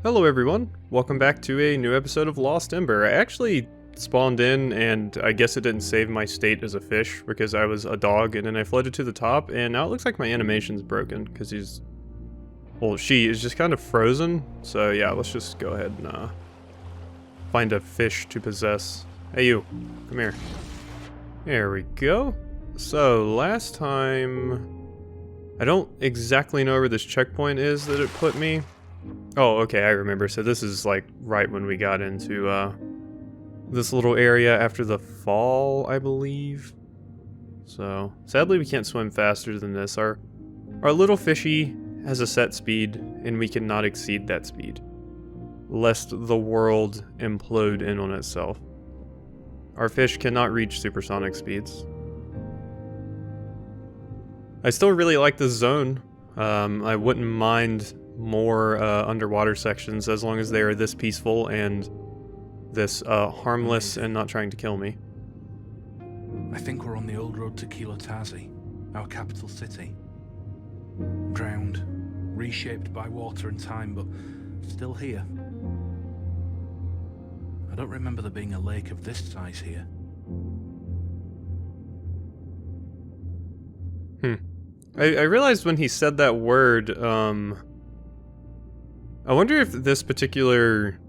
Hello everyone, welcome back to a new episode of Lost Ember. I actually spawned in and I guess it didn't save my state as a fish because I was a dog, and then I floated to the top and now it looks like my animation's broken because she is just kind of frozen. So yeah, let's just go ahead and find a fish to possess. Hey you, come here. There we go. So last time, I don't exactly know where this checkpoint is that it put me. Oh, okay, I remember. So this is like right when we got into this little area after the fall, I believe. So sadly we can't swim faster than this. Our little fishy has a set speed and we cannot exceed that speed, lest the world implode in on itself. Our fish cannot reach supersonic speeds. I still really like this zone. I wouldn't mind more underwater sections as long as they are this peaceful and this harmless and not trying to kill me. I think we're on the old road to Quilotasi, our capital city. Drowned, reshaped by water and time, but still here. I don't remember there being a lake of this size here. I realized when he said that word, I wonder if this particular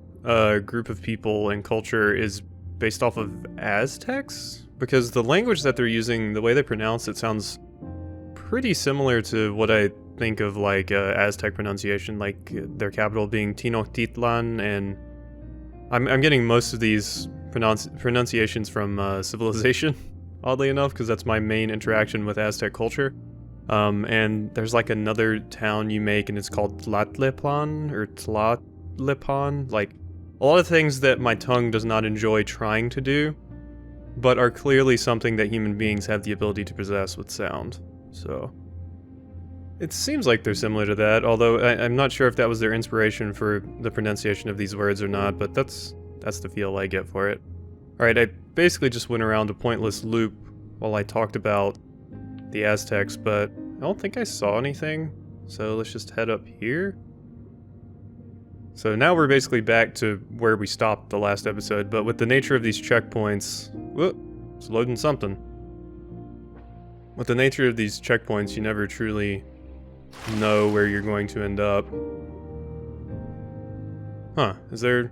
group of people and culture is based off of Aztecs? Because the language that they're using, the way they pronounce it, sounds pretty similar to what I think of like Aztec pronunciation, like their capital being Tenochtitlan, and I'm getting most of these pronunciations from Civilization, oddly enough, because that's my main interaction with Aztec culture. And there's like another town you make and it's called Tlatlepan or Tlatlepan. Like a lot of things that my tongue does not enjoy trying to do, but are clearly something that human beings have the ability to possess with sound. So it seems like they're similar to that, although I'm not sure if that was their inspiration for the pronunciation of these words or not, but that's the feel I get for it. Alright, I basically just went around a pointless loop while I talked about the Aztecs, but I don't think I saw anything, so let's just head up here. So now we're basically back to where we stopped the last episode, but with the nature of these checkpoints, whoop, it's loading something. With the nature of these checkpoints, you never truly know where you're going to end up. Huh, is there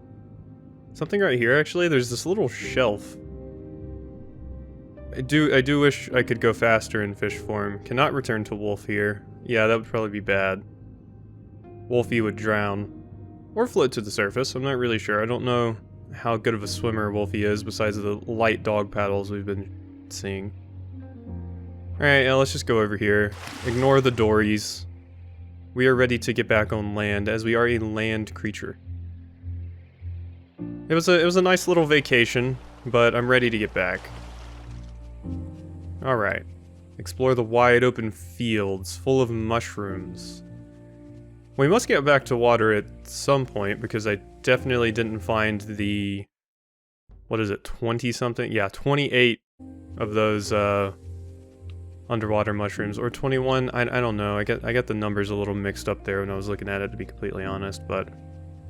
something right here actually? There's this little shelf. I do wish I could go faster in fish form. Cannot return to wolf here. Yeah, that would probably be bad. Wolfie would drown. Or float to the surface, I'm not really sure. I don't know how good of a swimmer Wolfie is besides the light dog paddles we've been seeing. Alright, yeah, let's just go over here. Ignore the dories. We are ready to get back on land, as we are a land creature. It was a nice little vacation, but I'm ready to get back. Alright. Explore the wide open fields full of mushrooms. We must get back to water at some point because I definitely didn't find the... what is it, 20-something? Yeah, 28 of those underwater mushrooms. Or 21, I don't know. I got the numbers a little mixed up there when I was looking at it, to be completely honest, but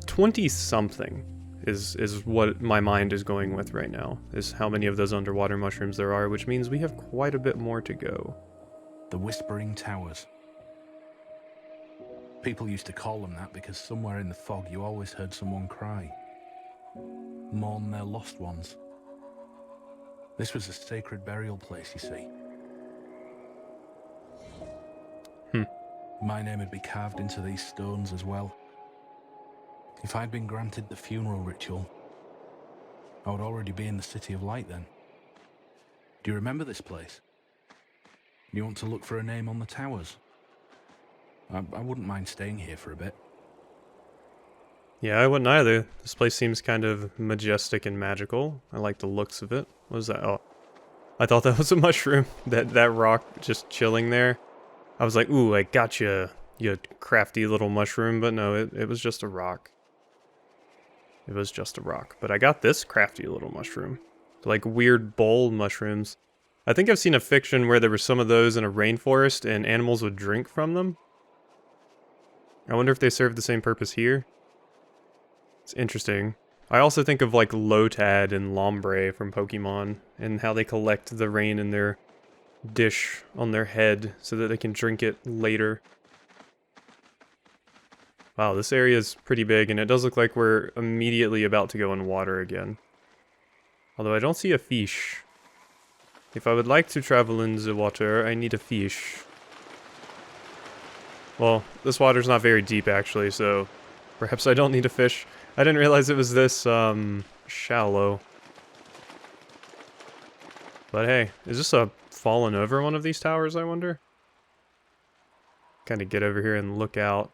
20-something. Is what my mind is going with right now, is how many of those underwater mushrooms there are, which means we have quite a bit more to go. The Whispering Towers. People used to call them that because somewhere in the fog you always heard someone cry, mourn their lost ones. This was a sacred burial place, you see. My name would be carved into these stones as well. If I'd been granted the funeral ritual, I would already be in the City of Light then. Do you remember this place? Do you want to look for a name on the towers? I wouldn't mind staying here for a bit. Yeah, I wouldn't either. This place seems kind of majestic and magical. I like the looks of it. What is that? Oh, I thought that was a mushroom. That rock just chilling there. I was like, ooh, I got you, you crafty little mushroom, but no, it was just a rock. It was just a rock. But I got this crafty little mushroom. Like weird bowl mushrooms. I think I've seen a fiction where there were some of those in a rainforest and animals would drink from them. I wonder if they serve the same purpose here. It's interesting. I also think of like Lotad and Lombre from Pokemon and how they collect the rain in their dish on their head so that they can drink it later. Wow, this area is pretty big and it does look like we're immediately about to go in water again. Although I don't see a fish. If I would like to travel in the water, I need a fish. Well, this water's not very deep actually, so perhaps I don't need a fish. I didn't realize it was this, shallow. But hey, is this a fallen over one of these towers, I wonder? Kind of get over here and look out.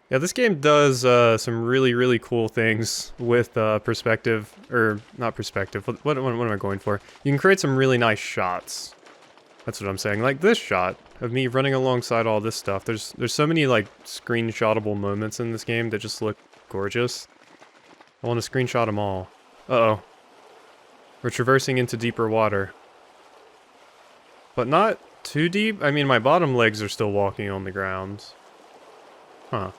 Yeah, this game does some really cool things with perspective, or not perspective, what am I going for? You can create some really nice shots. That's what I'm saying, like this shot of me running alongside all this stuff. There's so many like screenshotable moments in this game that just look gorgeous. I want to screenshot them all. Uh-oh. We're traversing into deeper water. But not too deep. I mean, my bottom legs are still walking on the ground. Huh.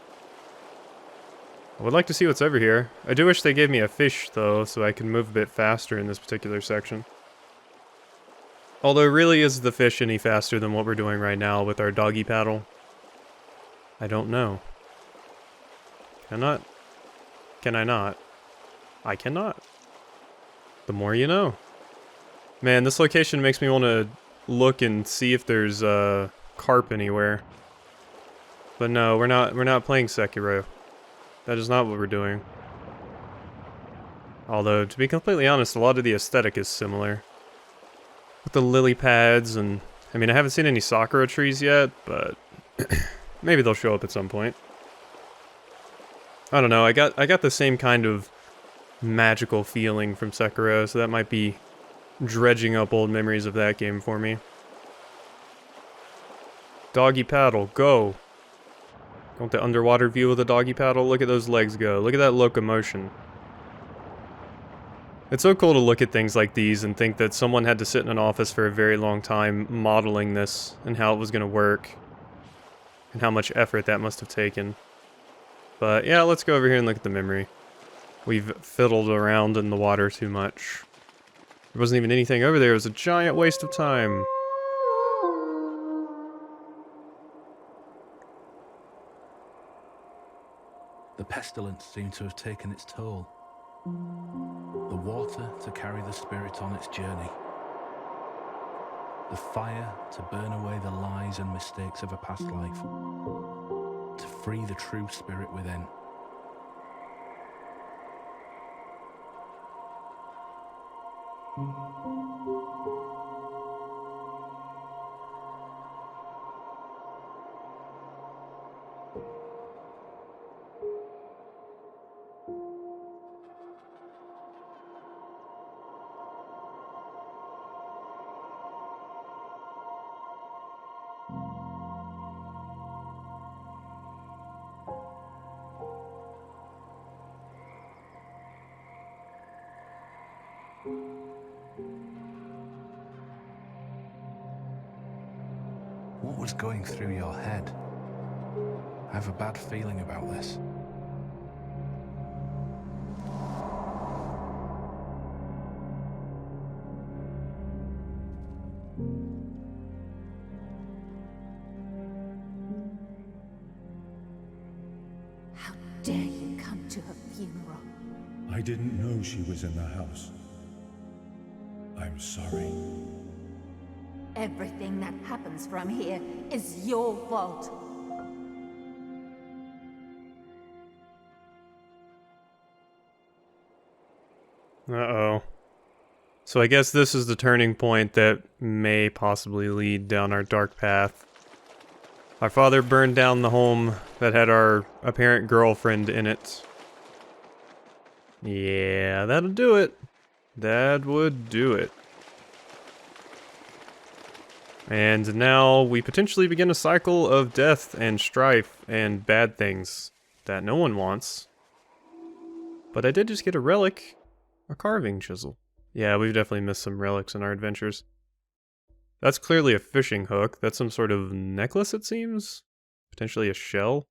I would like to see what's over here. I do wish they gave me a fish, though, so I can move a bit faster in this particular section. Although, really, is the fish any faster than what we're doing right now with our doggy paddle? I don't know. Cannot? Can I not? I cannot. The more you know. Man, this location makes me want to look and see if there's carp anywhere. But no, we're not playing Sekiro. That is not what we're doing. Although, to be completely honest, a lot of the aesthetic is similar. With the lily pads and... I mean, I haven't seen any Sakura trees yet, but... maybe they'll show up at some point. I don't know, I got the same kind of magical feeling from Sekiro, so that might be dredging up old memories of that game for me. Doggy paddle, go! Want the underwater view of the doggy paddle? Look at those legs go. Look at that locomotion. It's so cool to look at things like these and think that someone had to sit in an office for a very long time modeling this and how it was going to work. And how much effort that must have taken. But yeah, let's go over here and look at the memory. We've fiddled around in the water too much. There wasn't even anything over there. It was a giant waste of time. The pestilence seemed to have taken its toll. The water to carry the spirit on its journey. The fire to burn away the lies and mistakes of a past life. To free the true spirit within. What was going through your head? I have a bad feeling about this. How dare you come to her funeral? I didn't know she was in the house. I'm sorry. Everything that happens from here is your fault. Uh-oh. So I guess this is the turning point that may possibly lead down our dark path. Our father burned down the home that had our apparent girlfriend in it. Yeah, that'll do it. That would do it. And now we potentially begin a cycle of death and strife and bad things that no one wants. But I did just get a relic, a carving chisel. Yeah, we've definitely missed some relics in our adventures. That's clearly a fishing hook. That's some sort of necklace, it seems? Potentially a shell?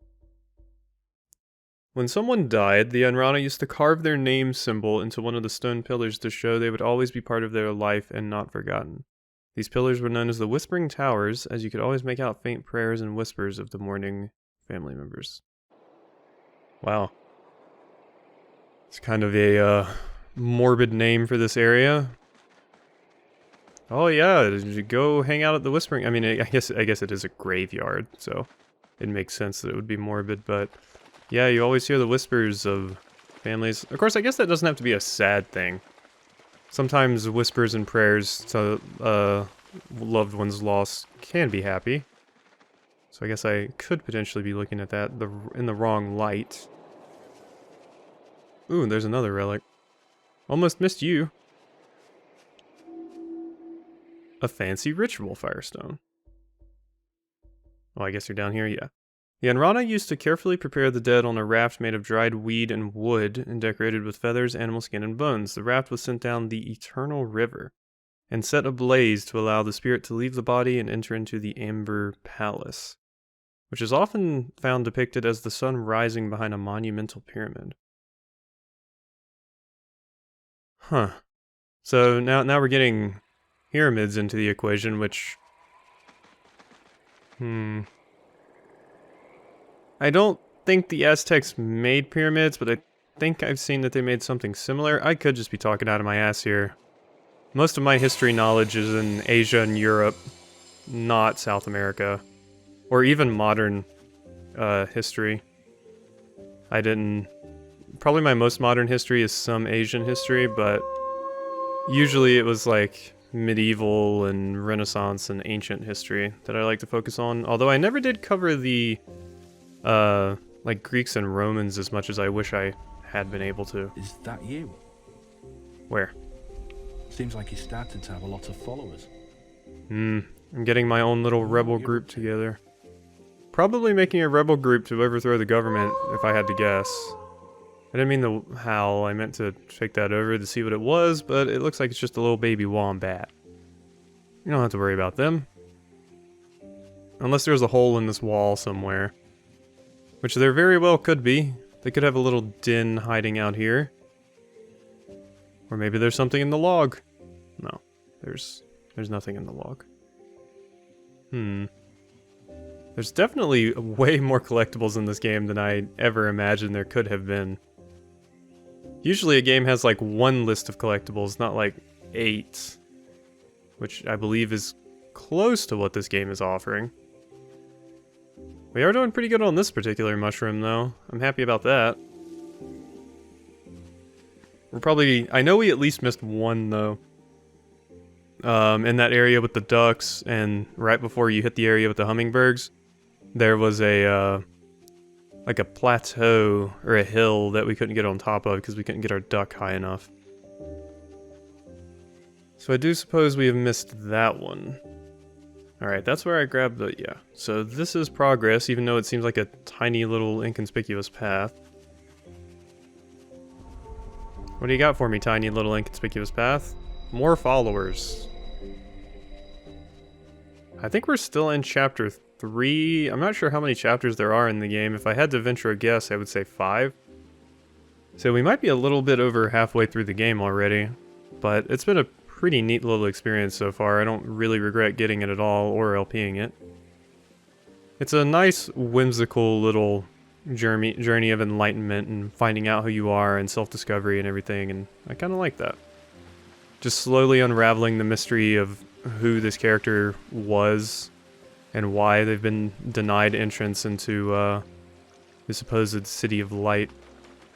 When someone died, the Yanrana used to carve their name symbol into one of the stone pillars to show they would always be part of their life and not forgotten. These pillars were known as the Whispering Towers, as you could always make out faint prayers and whispers of the mourning family members. Wow. It's kind of a morbid name for this area. Oh yeah, did you go hang out at the Whispering? I mean, I guess it is a graveyard, so it makes sense that it would be morbid, but yeah, you always hear the whispers of families. Of course, I guess that doesn't have to be a sad thing. Sometimes whispers and prayers to loved ones lost can be happy. So I guess I could potentially be looking at that in the wrong light. Ooh, there's another relic. Almost missed you. A fancy ritual firestone. Oh, I guess you're down here, yeah. The Yanrana used to carefully prepare the dead on a raft made of dried weed and wood and decorated with feathers, animal skin, and bones. The raft was sent down the Eternal River and set ablaze to allow the spirit to leave the body and enter into the Ember Palace, which is often found depicted as the sun rising behind a monumental pyramid. Huh. So now we're getting pyramids into the equation, which... I don't think the Aztecs made pyramids, but I think I've seen that they made something similar. I could just be talking out of my ass here. Most of my history knowledge is in Asia and Europe, not South America. Or even modern history. Probably my most modern history is some Asian history, but usually it was like medieval and Renaissance and ancient history that I like to focus on. Although I never did cover the like Greeks and Romans as much as I wish I had been able to. Is that you? Where? Seems like you started to have a lot of followers. I'm getting my own little rebel group together. Probably making a rebel group to overthrow the government, if I had to guess. I didn't mean the howl, I meant to take that over to see what it was, but it looks like it's just a little baby wombat. You don't have to worry about them. Unless there's a hole in this wall somewhere. Which there very well could be. They could have a little den hiding out here. Or maybe there's something in the log. No, there's nothing in the log. There's definitely way more collectibles in this game than I ever imagined there could have been. Usually a game has like one list of collectibles, not like 8. Which I believe is close to what this game is offering. We are doing pretty good on this particular mushroom, though. I'm happy about that. I know we at least missed one, though. In that area with the ducks, and right before you hit the area with the hummingbirds, there was like a plateau, or a hill that we couldn't get on top of because we couldn't get our duck high enough. So I do suppose we have missed that one. Alright, that's where I grabbed the... yeah. So this is progress, even though it seems like a tiny little inconspicuous path. What do you got for me, tiny little inconspicuous path? More followers. I think we're still in chapter 3. I'm not sure how many chapters there are in the game. If I had to venture a guess, I would say 5. So we might be a little bit over halfway through the game already. But it's been a pretty neat little experience so far. I don't really regret getting it at all or LPing it. It's a nice, whimsical little journey of enlightenment and finding out who you are and self-discovery and everything, and I kind of like that. Just slowly unraveling the mystery of who this character was and why they've been denied entrance into the supposed City of Light.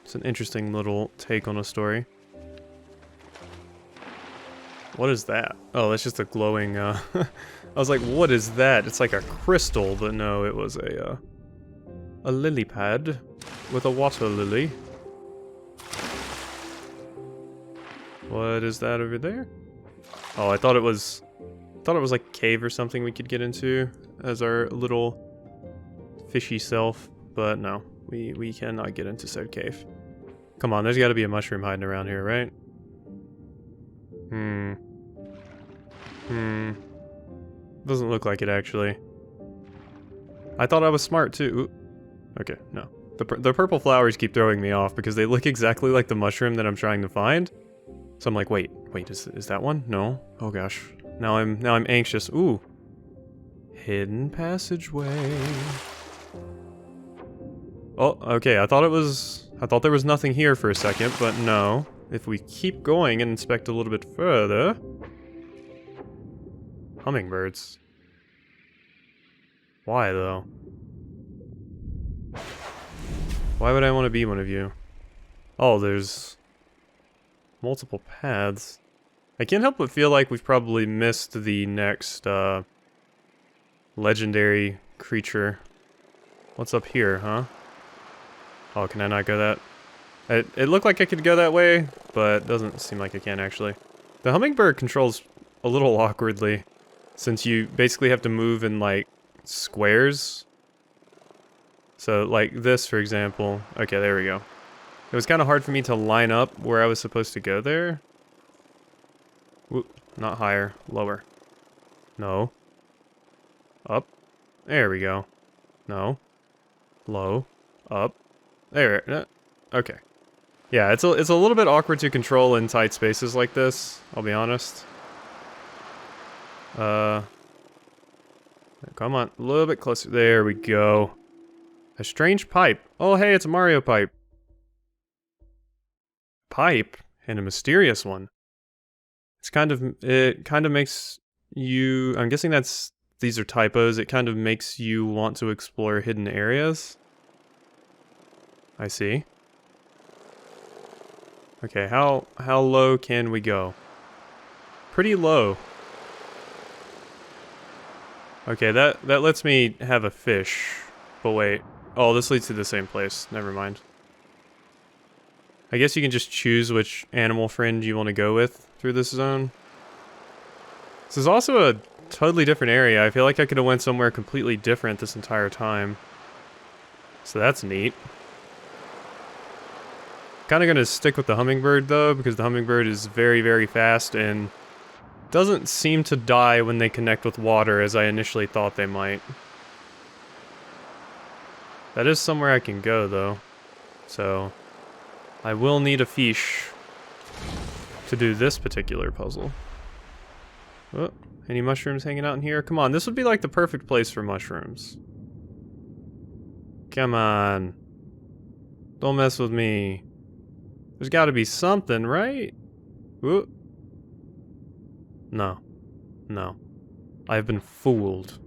It's an interesting little take on a story. What is that? Oh, that's just a glowing, I was like, what is that? It's like a crystal, but no, it was a lily pad with a water lily. What is that over there? Oh, I thought it was like a cave or something we could get into as our little fishy self, but no, we cannot get into said cave. Come on, there's got to be a mushroom hiding around here, right? Doesn't look like it, actually. I thought I was smart, too. Ooh. Okay, no. The purple flowers keep throwing me off because they look exactly like the mushroom that I'm trying to find. So I'm like, wait, is that one? No. Oh gosh. Now I'm anxious. Ooh. Hidden passageway. Oh, okay. I thought there was nothing here for a second, but no. If we keep going and inspect a little bit further. Hummingbirds. Why though? Why would I want to be one of you? Oh, there's multiple paths. I can't help but feel like we've probably missed the next legendary creature. What's up here, huh? Oh, can I not go that? It looked like I could go that way, but doesn't seem like I can actually. The hummingbird controls a little awkwardly, since you basically have to move in like squares. So like this, for example. Okay, there we go. It was kind of hard for me to line up where I was supposed to go there. Whoop, not higher, lower. No. Up. There we go. No. Low. Up. There. Okay. Yeah, it's a little bit awkward to control in tight spaces like this, I'll be honest. Come on, a little bit closer. There we go. A strange pipe. Oh, hey, it's a Mario pipe. Pipe, and a mysterious one. It kind of makes you, I'm guessing these are typos. It kind of makes you want to explore hidden areas. I see. Okay, how low can we go? Pretty low. Okay, that lets me have a fish. But wait. Oh, this leads to the same place. Never mind. I guess you can just choose which animal friend you want to go with through this zone. This is also a totally different area. I feel like I could have went somewhere completely different this entire time. So that's neat. Kind of going to stick with the hummingbird though, because the hummingbird is very, very fast and doesn't seem to die when they connect with water as I initially thought they might. That is somewhere I can go though. So I will need a fish to do this particular puzzle. Oh, any mushrooms hanging out in here? Come on, this would be like the perfect place for mushrooms. Come on. Don't mess with me. There's gotta be something, right? Ooh. No. No. I've been fooled.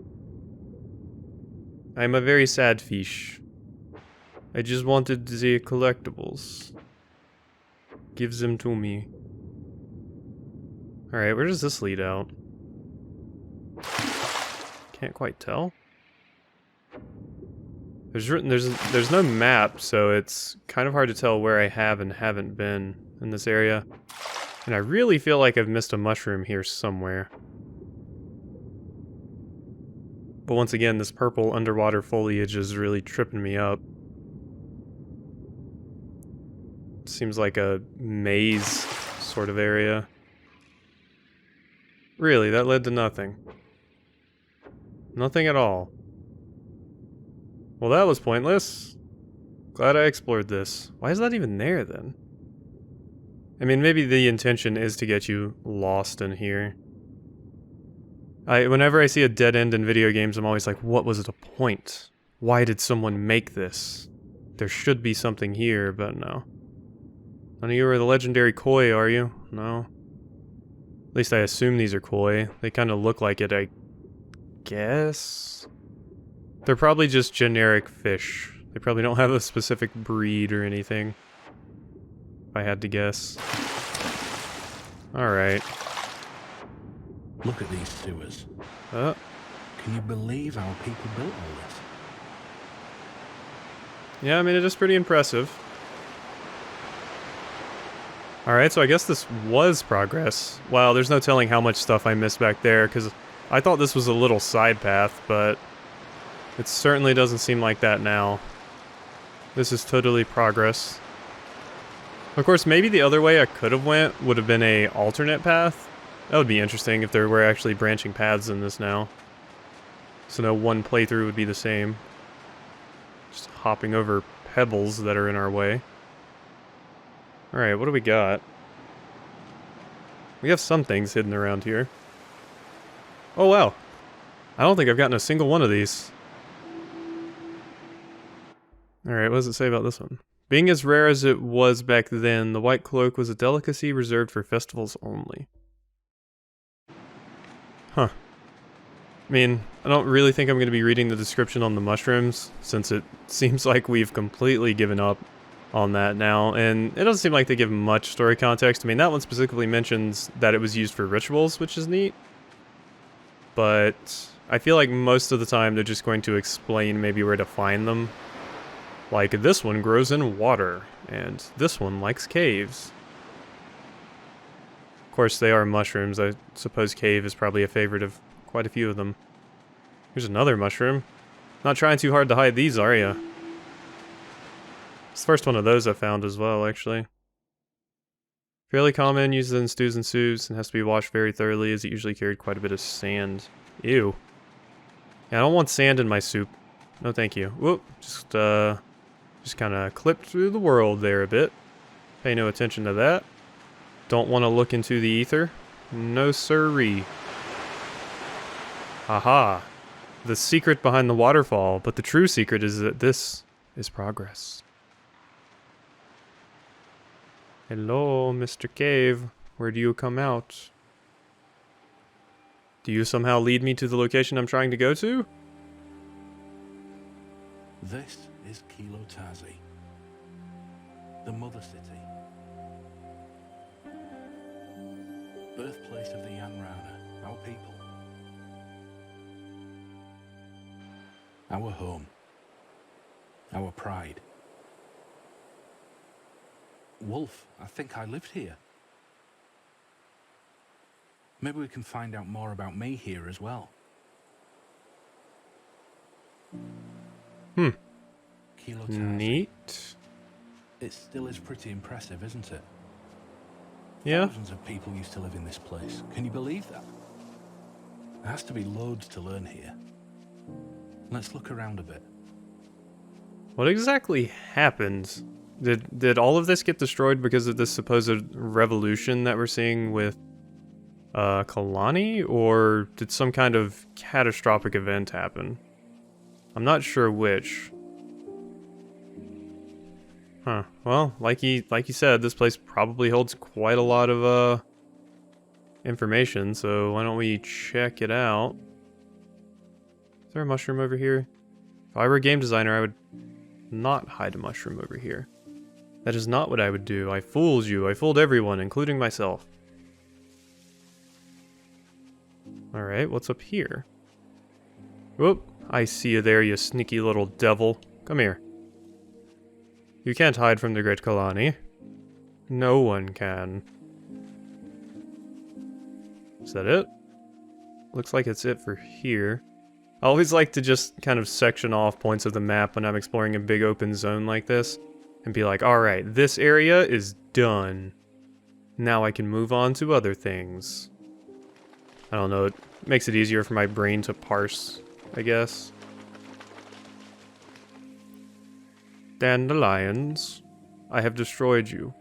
I'm a very sad fish. I just wanted the collectibles. Give them to me. Alright, where does this lead out? Can't quite tell. There's no map, so it's kind of hard to tell where I have and haven't been in this area. And I really feel like I've missed a mushroom here somewhere. But once again, this purple underwater foliage is really tripping me up. Seems like a maze sort of area. Really, that led to nothing. Nothing at all. Well, that was pointless. Glad I explored this. Why is that even there, then? I mean, maybe the intention is to get you lost in here. Whenever I see a dead end in video games, I'm always like, what was the point? Why did someone make this? There should be something here, but no. None of you are the legendary koi, are you? No. At least I assume these are koi. They kind of look like it, I guess? They're probably just generic fish. They probably don't have a specific breed or anything. If I had to guess. Alright. Look at these sewers. Can Can you believe our people built all this? Yeah, I mean, it is pretty impressive. Alright, so I guess this was progress. Wow, there's no telling how much stuff I missed back there, because I thought this was a little side path, but it certainly doesn't seem like that now. This is totally progress. Of course, maybe the other way I could have went would have been a alternate path. That would be interesting if there were actually branching paths in this now. So no one playthrough would be the same. Just hopping over pebbles that are in our way. Alright, what do we got? We have some things hidden around here. Oh wow. I don't think I've gotten a single one of these. Alright, what does it say about this one? Being as rare as it was back then, the white cloak was a delicacy reserved for festivals only. Huh. I mean, I don't really think I'm going to be reading the description on the mushrooms, since it seems like we've completely given up on that now, and it doesn't seem like they give much story context. I mean, that one specifically mentions that it was used for rituals, which is neat, but I feel like most of the time they're just going to explain maybe where to find them. Like, this one grows in water, and this one likes caves. Of course, they are mushrooms. I suppose cave is probably a favorite of quite a few of them. Here's another mushroom. Not trying too hard to hide these, are ya? It's the first one of those I found as well, actually. Fairly common, uses in stews and soups, and has to be washed very thoroughly as it usually carried quite a bit of sand. Ew. Yeah, I don't want sand in my soup. No thank you. Whoop, just kind of clipped through the world there a bit. Pay no attention to that. Don't want to look into the ether. No siree. Haha. The secret behind the waterfall, but the true secret is that this is progress. Hello, Mr. Cave. Where do you come out? Do you somehow lead me to the location I'm trying to go to? This is Quilotasi, the mother city, birthplace of the Yanrana, our people, our home, our pride. Wolf, I think I lived here. Maybe we can find out more about me here as well. Quilotasi. Neat. It still is pretty impressive, isn't it? Yeah. Thousands of people used to live in this place. Can you believe that? There has to be loads to learn here. Let's look around a bit. What exactly happened? Did all of this get destroyed because of this supposed revolution that we're seeing with Kalani, or did some kind of catastrophic event happen? I'm not sure which. Huh. Well, like he said, this place probably holds quite a lot of information, so why don't we check it out? Is there a mushroom over here? If I were a game designer, I would not hide a mushroom over here. That is not what I would do. I fooled you. I fooled everyone, including myself. Alright, what's up here? Whoop. I see you there, you sneaky little devil. Come here. You can't hide from the Great Kalani. No one can. Is that it? Looks like it's it for here. I always like to just kind of section off points of the map when I'm exploring a big open zone like this. And be like, alright, this area is done. Now I can move on to other things. I don't know, it makes it easier for my brain to parse, I guess. Dandelions, I have destroyed you.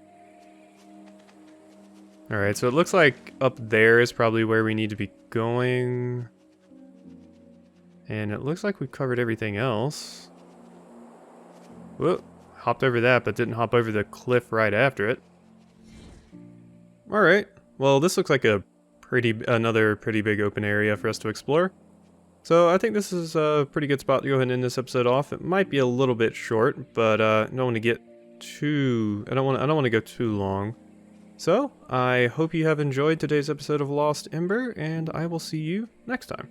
Alright, so it looks like up there is probably where we need to be going. And it looks like we've covered everything else. Whoop. Hopped over that, but didn't hop over the cliff right after it. Alright, well this looks like another pretty big open area for us to explore. So I think this is a pretty good spot to go ahead and end this episode off. It might be a little bit short, but I don't want to get too... I don't want to go too long. So, I hope you have enjoyed today's episode of Lost Ember, and I will see you next time.